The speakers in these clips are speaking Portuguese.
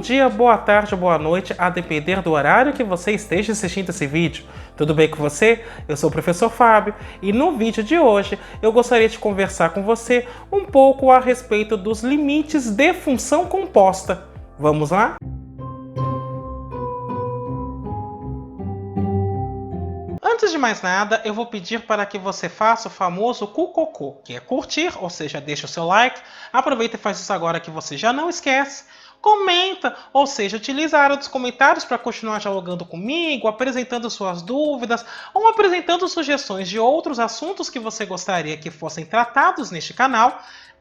dia, boa tarde ou boa noite, a depender do horário que você esteja assistindo esse vídeo. Tudo bem com você? Eu sou o professor Fábio e no vídeo de hoje eu gostaria de conversar com você um pouco a respeito dos limites de função composta. Vamos lá? Antes de mais nada, eu vou pedir para que você faça o famoso cucocô, que é curtir, ou seja, deixa o seu like, aproveita e faz isso agora que você já não esquece. Comenta, ou seja, utiliza a área dos comentários para continuar dialogando comigo, apresentando suas dúvidas ou apresentando sugestões de outros assuntos que você gostaria que fossem tratados neste canal.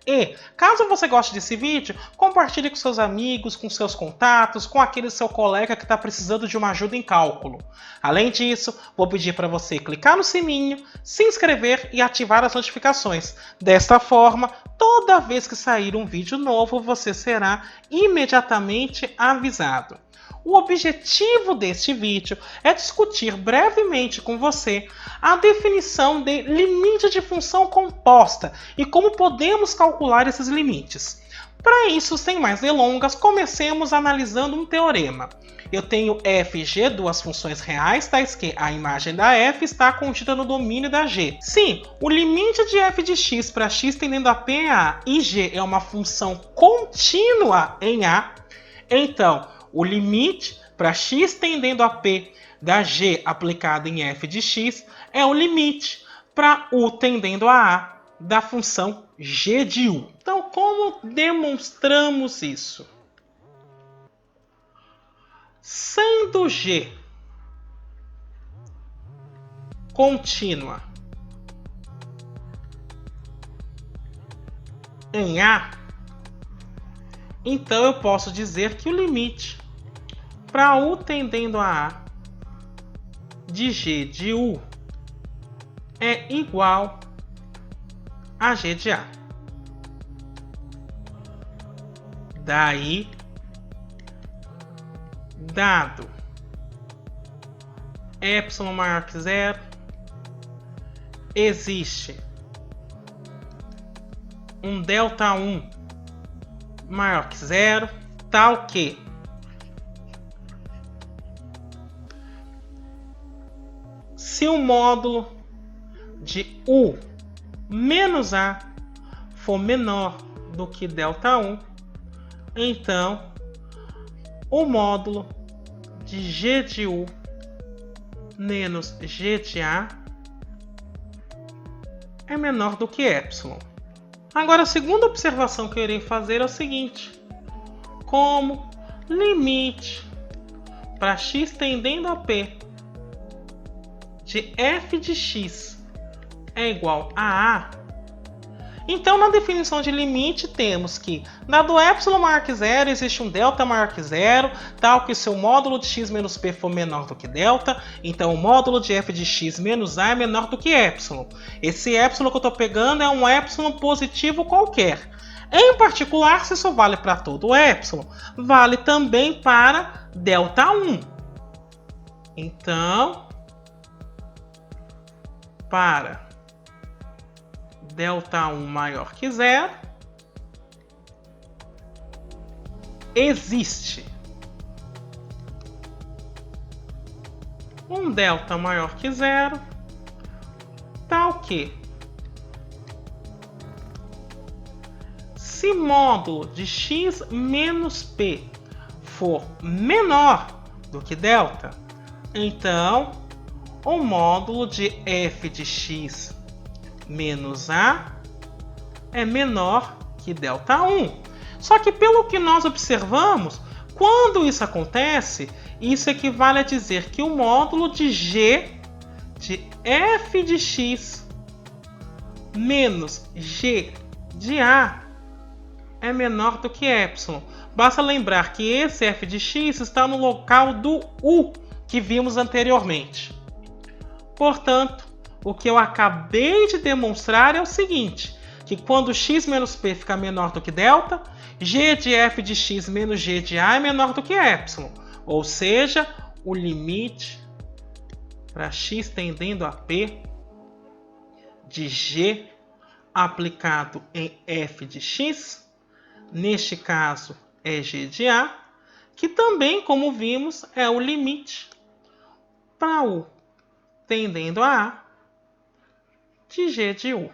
E, caso você goste desse vídeo, compartilhe com seus amigos, com seus contatos, com aquele seu colega que está precisando de uma ajuda em cálculo. Além disso, vou pedir para você clicar no sininho, se inscrever e ativar as notificações. Desta forma, toda vez que sair um vídeo novo, você será imediatamente avisado. O objetivo deste vídeo é discutir brevemente com você a definição de limite de função composta e como podemos calcular esses limites. Para isso, sem mais delongas, comecemos analisando um teorema. Eu tenho f e g, duas funções reais, tais que a imagem da f está contida no domínio da g. Sim, o limite de f de x para x tendendo a p em a e g é uma função contínua em a, então o limite para x tendendo a p da g aplicada em f de x é o limite para u tendendo a a da função g de u. Então, como demonstramos isso? Sendo g contínua em a, então eu posso dizer que o limite para u tendendo a a de g de u é igual a g de a. Daí, dado epsilon maior que zero, existe um delta 1 maior que zero, tal que se o módulo de u menos a for menor do que delta 1, então o módulo de g de u menos g de a é menor do que epsilon. Agora, a segunda observação que eu irei fazer é o seguinte: como limite para x tendendo a p de f de x é igual a a, então na definição de limite temos que, dado epsilon maior que zero, existe um delta maior que zero, tal que se o módulo de x menos p for menor do que delta, então o módulo de f de x menos a é menor do que epsilon. Esse epsilon que eu estou pegando é um epsilon positivo qualquer. Em particular, se isso vale para todo o epsilon, vale também para delta 1. Então, para delta 1 maior que zero, existe um delta maior que zero, tal que se módulo de x menos p for menor do que delta, então o módulo de f de x menos a é menor que delta 1. Só que pelo que nós observamos, quando isso acontece, isso equivale a dizer que o módulo de g de f de x menos g de a é menor do que epsilon. Basta lembrar que esse f de x está no local do u que vimos anteriormente. Portanto, o que eu acabei de demonstrar é o seguinte, que quando x menos p fica menor do que delta, g de f de x menos g de a é menor do que epsilon. Ou seja, o limite para x tendendo a p de g aplicado em f de x, neste caso é g de a, que também, como vimos, é o limite para U tendendo a A de G de U.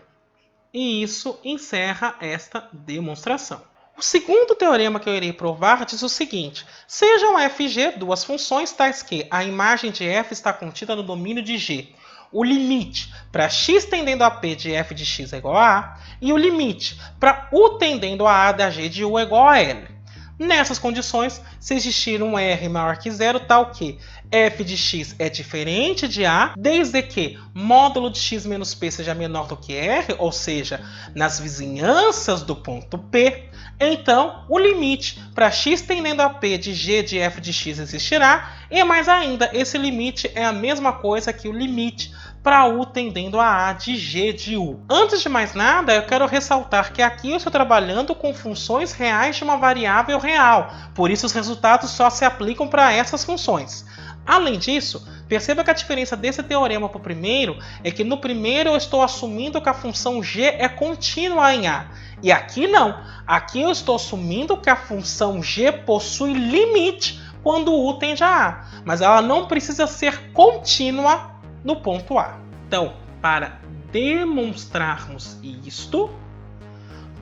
E isso encerra esta demonstração. O segundo teorema que eu irei provar diz o seguinte: sejam f e g duas funções tais que a imagem de f está contida no domínio de G. O limite para x tendendo a p de f de x é igual a A e o limite para U tendendo a A da G de U é igual a L. Nessas condições, se existir um R maior que zero, tal que f de x é diferente de A, desde que módulo de x menos p seja menor do que R, ou seja, nas vizinhanças do ponto P, então o limite para x tendendo a p de g de f de x existirá, e mais ainda, esse limite é a mesma coisa que o limite para U tendendo a A de G de U. Antes de mais nada, eu quero ressaltar que aqui eu estou trabalhando com funções reais de uma variável real, por isso os resultados só se aplicam para essas funções. Além disso, perceba que a diferença desse teorema para o primeiro é que no primeiro eu estou assumindo que a função g é contínua em A, e aqui não. Aqui eu estou assumindo que a função g possui limite quando U tende a A, mas ela não precisa ser contínua no ponto A. Então, para demonstrarmos isto,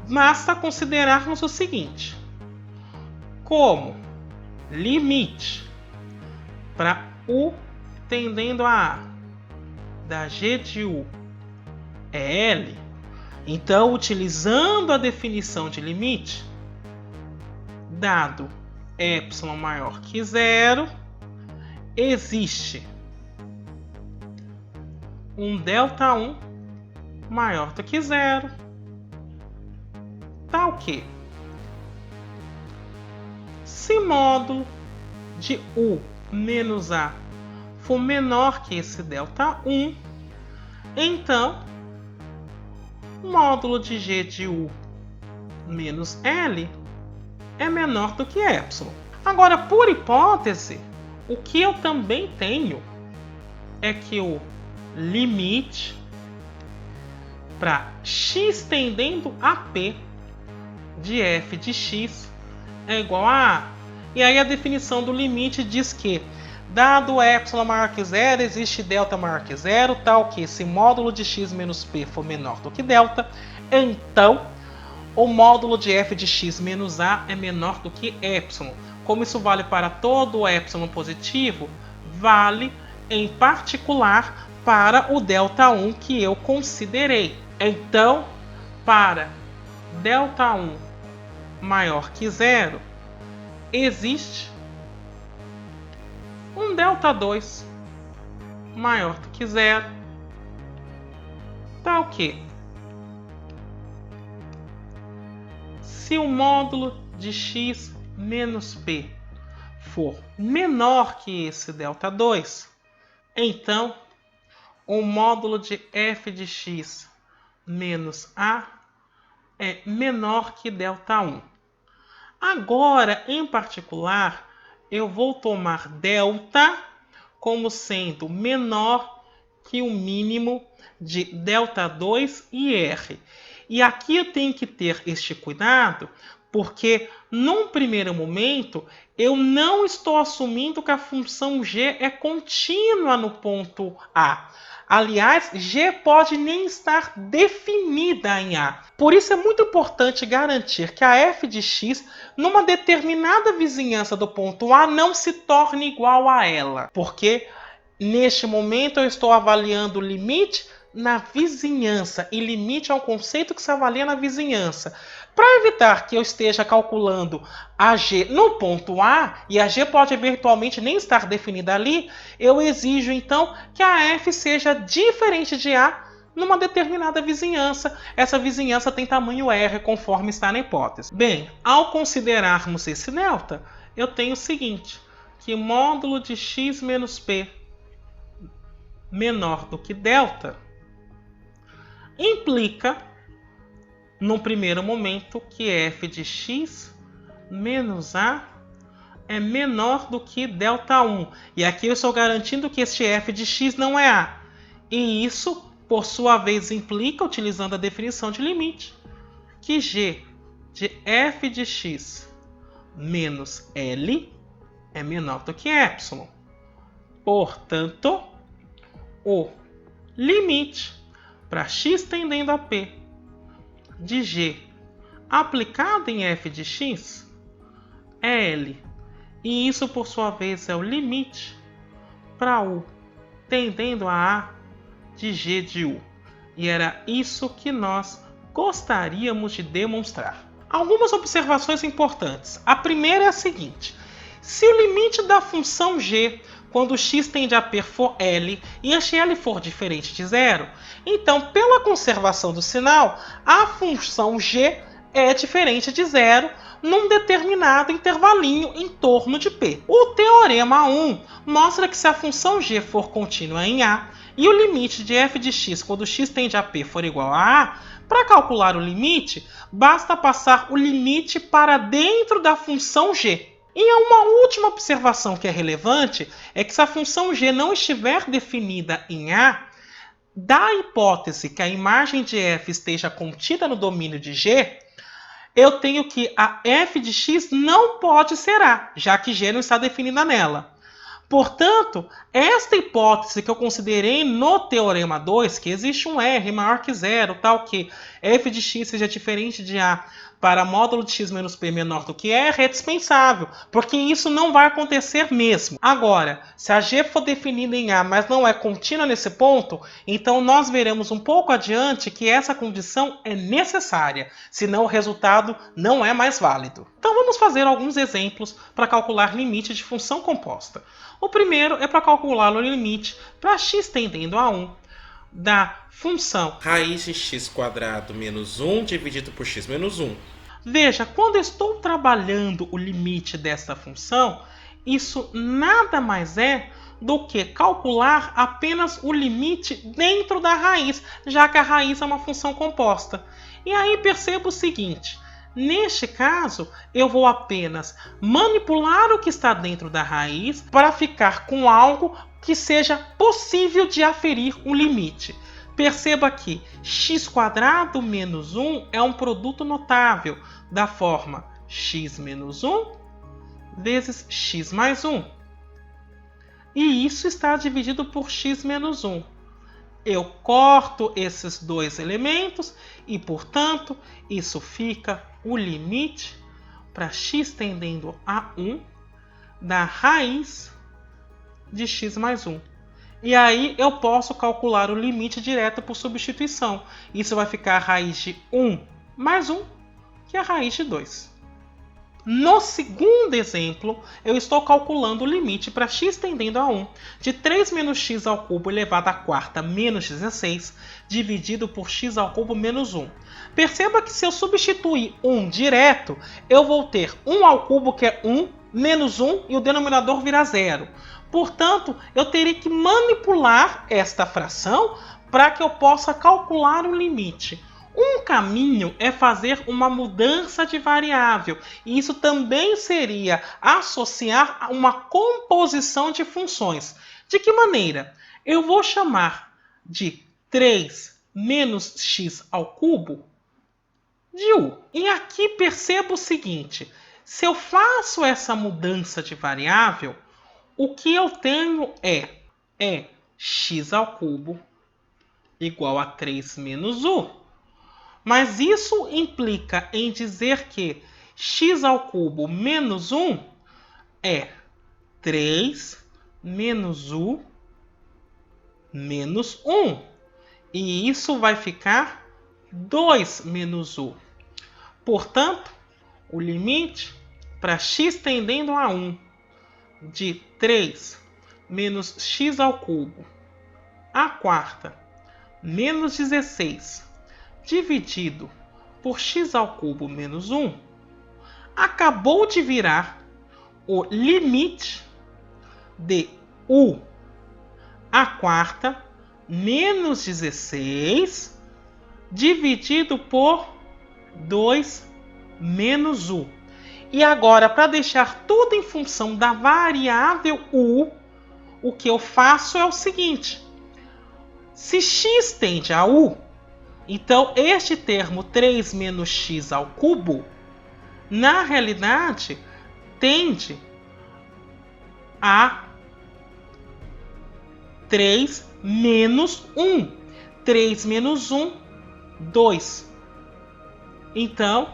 basta considerarmos o seguinte: como limite para U tendendo a A da G de U é L, então, utilizando a definição de limite, dado epsilon maior que zero, existe um Δ1 maior do que zero, tal que, se módulo de U menos A for menor que esse Δ1, então o módulo de G de U menos L é menor do que epsilon. Agora, por hipótese, o que eu também tenho é que o limite para x tendendo a p de f de x é igual a A. E aí a definição do limite diz que, dado epsilon maior que zero, existe delta maior que zero, tal que se módulo de x menos p for menor do que delta, então o módulo de f de x menos a é menor do que epsilon. Como isso vale para todo o epsilon positivo, vale em particular para o Δ1 que eu considerei. Então, para Δ1 maior que zero, existe um Δ2 maior do que zero, tal que, se o módulo de x menos p for menor que esse Δ2, então o módulo de f de x menos a é menor que Δ1. Agora, em particular, eu vou tomar delta como sendo menor que o mínimo de Δ2 e R. E aqui eu tenho que ter este cuidado, porque num primeiro momento eu não estou assumindo que a função g é contínua no ponto A. Aliás, g pode nem estar definida em A. Por isso é muito importante garantir que a f de x, numa determinada vizinhança do ponto A, não se torne igual a ela. Porque neste momento eu estou avaliando o limite na vizinhança. E limite é um conceito que se avalia na vizinhança. Para evitar que eu esteja calculando a g no ponto A, e a g pode eventualmente nem estar definida ali, eu exijo então que a f seja diferente de A numa determinada vizinhança. Essa vizinhança tem tamanho R, conforme está na hipótese. Bem, ao considerarmos esse delta, eu tenho o seguinte, que módulo de x menos p menor do que delta implica, no primeiro momento, que f de x menos a é menor do que Δ1. E aqui eu estou garantindo que este f de x não é A. E isso, por sua vez, implica, utilizando a definição de limite, que g de f de x menos L é menor do que epsilon. Portanto, o limite para x tendendo a p de g aplicado em f de x é L. E isso, por sua vez, é o limite para U tendendo a A de G de U. E era isso que nós gostaríamos de demonstrar. Algumas observações importantes. A primeira é a seguinte. Se o limite da função g, quando x tende a p for L e este L for diferente de zero, então, pela conservação do sinal, a função g é diferente de zero num determinado intervalinho em torno de P. O teorema 1 mostra que se a função g for contínua em A e o limite de f de x quando x tende a P for igual a A, para calcular o limite, basta passar o limite para dentro da função g. E uma última observação que é relevante é que se a função g não estiver definida em A, da hipótese que a imagem de f esteja contida no domínio de g, eu tenho que a f de x não pode ser A, já que g não está definida nela. Portanto, esta hipótese que eu considerei no teorema 2, que existe um R maior que zero, tal que f de x seja diferente de A para módulo de x menos p menor do que R, é dispensável, porque isso não vai acontecer mesmo. Agora, se a g for definida em A, mas não é contínua nesse ponto, então nós veremos um pouco adiante que essa condição é necessária, senão o resultado não é mais válido. Então vamos fazer alguns exemplos para calcular limite de função composta. O primeiro é para calcular o limite para x tendendo a 1 da função raiz de x² menos 1 dividido por x menos 1. Veja, quando eu estou trabalhando o limite dessa função, isso nada mais é do que calcular apenas o limite dentro da raiz, já que a raiz é uma função composta. E aí perceba o seguinte, neste caso, eu vou apenas manipular o que está dentro da raiz para ficar com algo que seja possível de aferir um limite. Perceba que x² menos 1 é um produto notável da forma x menos 1 vezes x mais 1. E isso está dividido por x menos 1. Eu corto esses dois elementos e, portanto, isso fica o limite para x tendendo a 1 da raiz de x mais 1. E aí eu posso calcular o limite direto por substituição. Isso vai ficar a raiz de 1 mais 1, que é a raiz de 2. No segundo exemplo, eu estou calculando o limite para x tendendo a 1 de 3 menos x ao cubo elevado à quarta menos 16, dividido por x ao cubo menos 1. Perceba que se eu substituir 1 direto, eu vou ter 1 ao cubo, que é 1, menos 1, e o denominador vira 0. Portanto, eu teria que manipular esta fração para que eu possa calcular o limite. Um caminho é fazer uma mudança de variável, e isso também seria associar a uma composição de funções. De que maneira? Eu vou chamar de 3 menos x ao cubo de u. E aqui perceba o seguinte, se eu faço essa mudança de variável, o que eu tenho é x ao cubo igual a 3 menos u. Mas isso implica em dizer que x ao cubo menos 1 é 3 menos u menos 1. E isso vai ficar 2 menos u. Portanto, o limite para x tendendo a 1 de 3 menos x ao cubo à quarta menos 16 dividido por x ao cubo menos 1 acabou de virar o limite de u à quarta menos 16 dividido por 2 menos u. E agora, para deixar tudo em função da variável u, o que eu faço é o seguinte. Se x tende a u, então este termo 3 menos x ao cubo, na realidade, tende a 3 menos 1. 3 menos 1, 2. Então,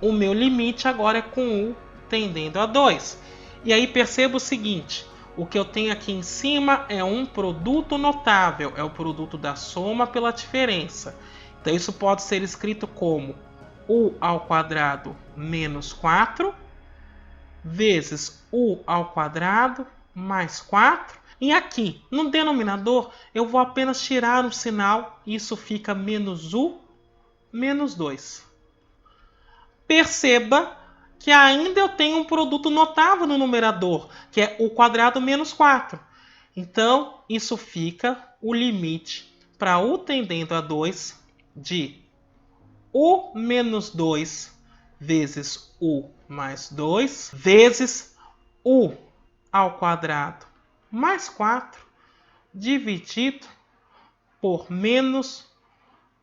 o meu limite agora é com u tendendo a 2. E aí perceba o seguinte, o que eu tenho aqui em cima é um produto notável, é o produto da soma pela diferença. Então isso pode ser escrito como u ao quadrado menos 4 vezes u ao quadrado mais 4. E aqui, no denominador, eu vou apenas tirar um sinal e isso fica menos u menos 2. Perceba que ainda eu tenho um produto notável no numerador, que é u quadrado menos 4. Então, isso fica o limite para u tendendo a 2 de u menos 2 vezes u mais 2 vezes u ao quadrado mais 4 dividido por menos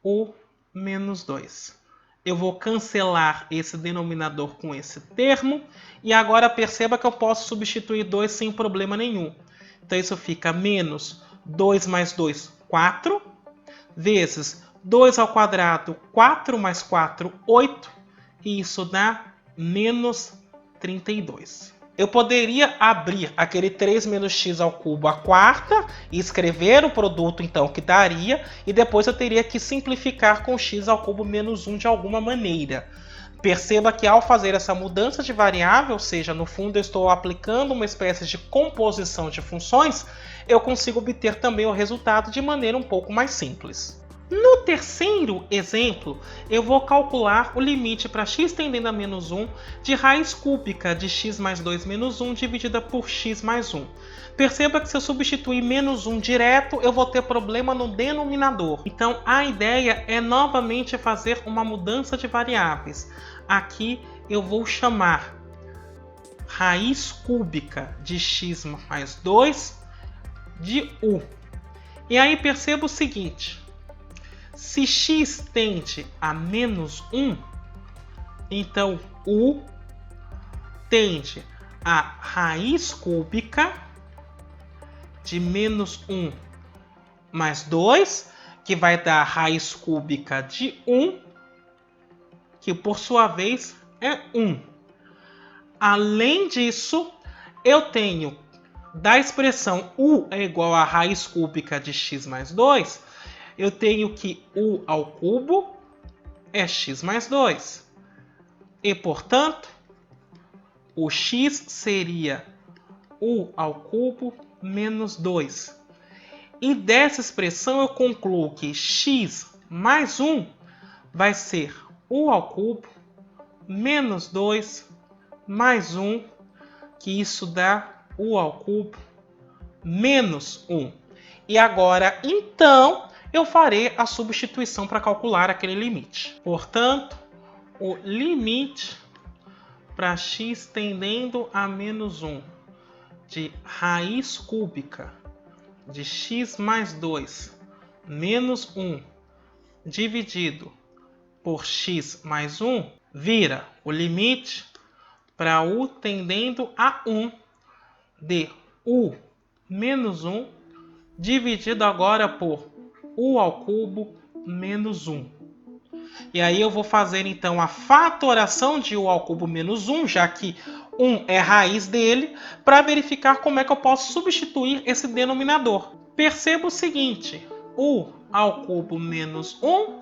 u menos 2. Eu vou cancelar esse denominador com esse termo. E agora perceba que eu posso substituir 2 sem problema nenhum. Então isso fica menos 2 mais 2, 4. Vezes 2 ao quadrado, 4 mais 4, 8. E isso dá menos 32. Eu poderia abrir aquele 3 menos x ao cubo à quarta e escrever o produto então que daria, e depois eu teria que simplificar com x ao cubo menos 1 de alguma maneira. Perceba que ao fazer essa mudança de variável, ou seja, no fundo eu estou aplicando uma espécie de composição de funções, eu consigo obter também o resultado de maneira um pouco mais simples. No terceiro exemplo, eu vou calcular o limite para x tendendo a menos 1 de raiz cúbica de x mais 2 menos 1 dividida por x mais 1. Perceba que se eu substituir menos 1 direto, eu vou ter problema no denominador. Então a ideia é novamente fazer uma mudança de variáveis. Aqui eu vou chamar raiz cúbica de x mais 2 de u. E aí perceba o seguinte. Se x tende a menos 1, então u tende a raiz cúbica de menos 1 mais 2, que vai dar raiz cúbica de 1, que por sua vez é 1. Além disso, eu tenho da expressão u é igual a raiz cúbica de x mais 2, eu tenho que u ao cubo é x mais 2. E, portanto, o x seria u ao cubo menos 2. E dessa expressão eu concluo que x mais 1 vai ser u ao cubo menos 2 mais 1, que isso dá u ao cubo menos 1. E agora, então, eu farei a substituição para calcular aquele limite. Portanto, o limite para x tendendo a menos 1 de raiz cúbica de x mais 2 menos 1 dividido por x mais 1 vira o limite para u tendendo a 1 de u menos 1 dividido agora por u ao cubo menos 1. E aí eu vou fazer então a fatoração de u ao cubo menos 1, já que 1 é raiz dele, para verificar como é que eu posso substituir esse denominador. Perceba o seguinte, u ao cubo menos 1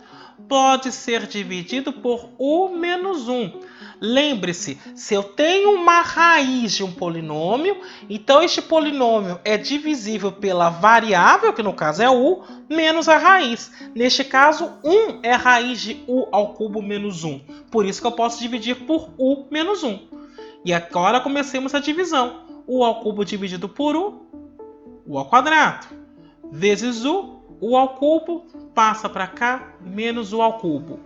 pode ser dividido por u menos 1. Lembre-se, se eu tenho uma raiz de um polinômio, então este polinômio é divisível pela variável, que no caso é u, menos a raiz. Neste caso, 1 é a raiz de u ao cubo menos 1. Por isso que eu posso dividir por u menos 1. E agora comecemos a divisão. U ao cubo dividido por u ao quadrado. Vezes u ao cubo passa para cá, menos u ao cubo.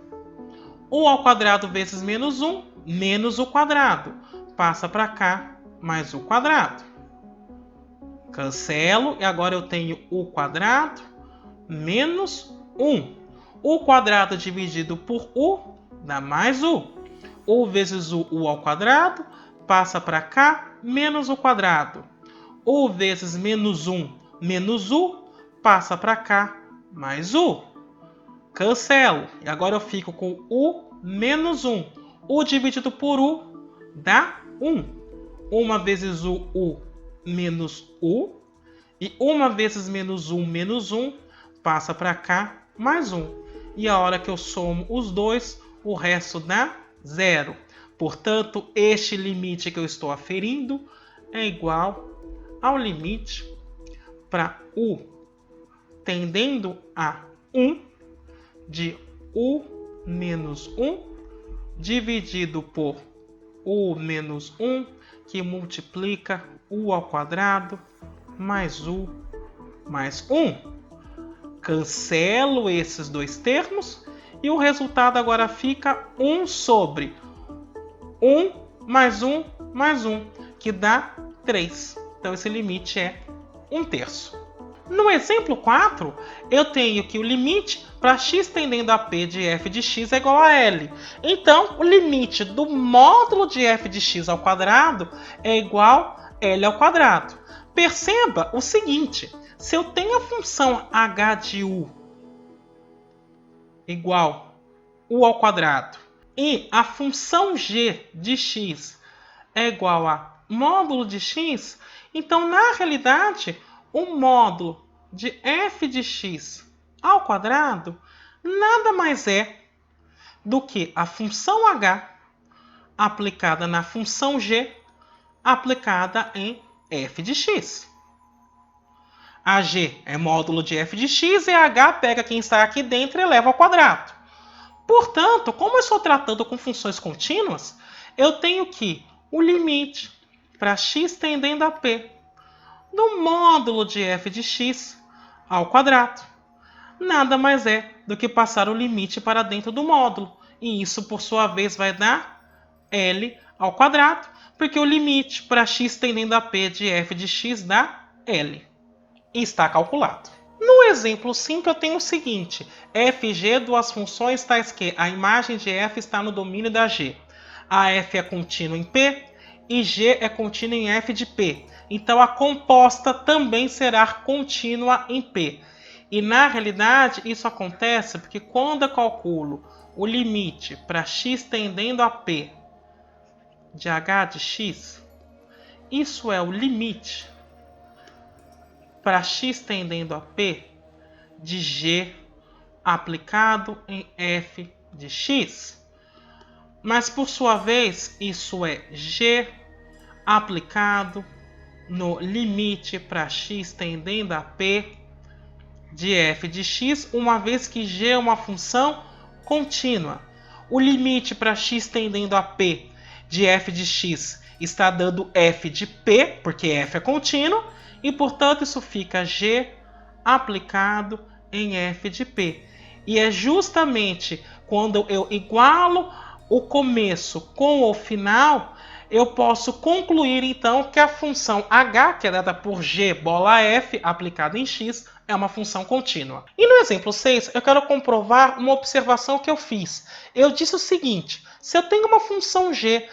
U ao quadrado vezes menos 1, menos u quadrado. Passa para cá, mais u quadrado. Cancelo e agora eu tenho u quadrado menos 1. U quadrado dividido por u dá mais u. U vezes u ao quadrado passa para cá, menos u quadrado. U vezes menos U, passa para cá, mais U. Cancelo. E agora eu fico com U menos 1. U dividido por U dá 1. 1 vezes U menos U. E 1 vezes menos 1, passa para cá, mais 1. E a hora que eu somo os dois, o resto dá 0. Portanto, este limite que eu estou aferindo é igual ao limite para U tendendo a 1 de U menos 1 dividido por U menos 1, que multiplica U ao quadrado mais U mais 1. Cancelo esses dois termos e o resultado agora fica 1 sobre 1 mais 1 mais 1, que dá 3. Então esse limite é 1/3. No exemplo 4, eu tenho que o limite para x tendendo a p de f de x é igual a L. Então, o limite do módulo de f de x ao quadrado é igual a L ao quadrado. Perceba o seguinte, se eu tenho a função h de u igual u ao quadrado e a função g de x é igual a módulo de x, então, na realidade, o módulo de f de x ao quadrado nada mais é do que a função h aplicada na função g aplicada em f de x. A g é módulo de f de x e a h pega quem está aqui dentro e eleva ao quadrado. Portanto, como eu estou tratando com funções contínuas, eu tenho que o limite para x tendendo a p do módulo de f de x ao quadrado nada mais é do que passar o limite para dentro do módulo. E isso, por sua vez, vai dar L ao quadrado, porque o limite para x tendendo a p de f de x dá L. E está calculado. No exemplo 5, eu tenho o seguinte. F e G, duas funções tais que a imagem de f está no domínio da G. A f é contínua em P e G é contínua em f de P. Então, a composta também será contínua em P. E, na realidade, isso acontece porque quando eu calculo o limite para x tendendo a P de h de x, isso é o limite para x tendendo a P de g aplicado em f de x. Mas, por sua vez, isso é g aplicado no limite para x tendendo a P de f de x, uma vez que g é uma função contínua. O limite para x tendendo a P de f de x está dando f de P, porque f é contínuo, e, portanto, isso fica g aplicado em f de P. E é justamente quando eu igualo o começo com o final, eu posso concluir, então, que a função h, que é dada por g bola f aplicada em x, é uma função contínua. E no exemplo 6, eu quero comprovar uma observação que eu fiz. Eu disse o seguinte, se eu tenho uma função g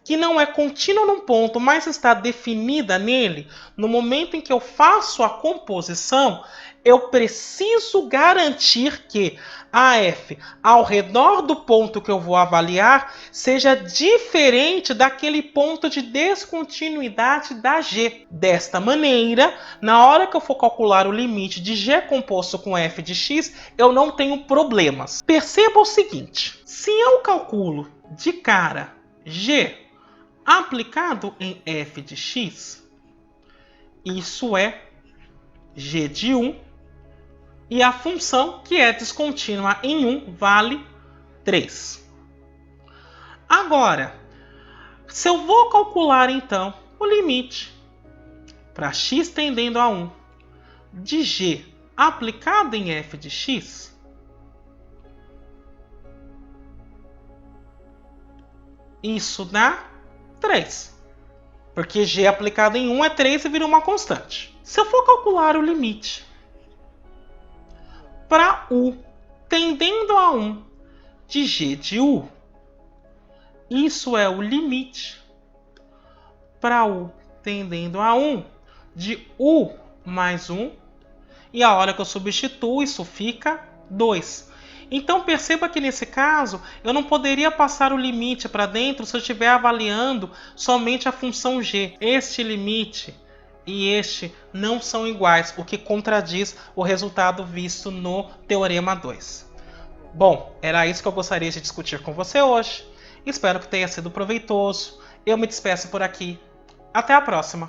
que não é contínua num ponto, mas está definida nele, no momento em que eu faço a composição, eu preciso garantir que a f ao redor do ponto que eu vou avaliar seja diferente daquele ponto de descontinuidade da g. Desta maneira, na hora que eu for calcular o limite de g composto com f de x, eu não tenho problemas. Perceba o seguinte, se eu calculo de cara g aplicado em f de x, isso é g de 1, e a função que é descontínua em 1 vale 3. Agora, se eu vou calcular então o limite para x tendendo a 1 de g aplicado em f de x, isso dá 3. Porque g aplicado em 1 é 3 e vira uma constante. Se eu for calcular o limite para u tendendo a 1 de g de u, isso é o limite para u tendendo a 1 de u mais 1. E a hora que eu substituo, isso fica 2. Então perceba que nesse caso, eu não poderia passar o limite para dentro se eu estiver avaliando somente a função g. Este limite e este não são iguais, o que contradiz o resultado visto no Teorema 2. Bom, era isso que eu gostaria de discutir com você hoje. Espero que tenha sido proveitoso. Eu me despeço por aqui. Até a próxima!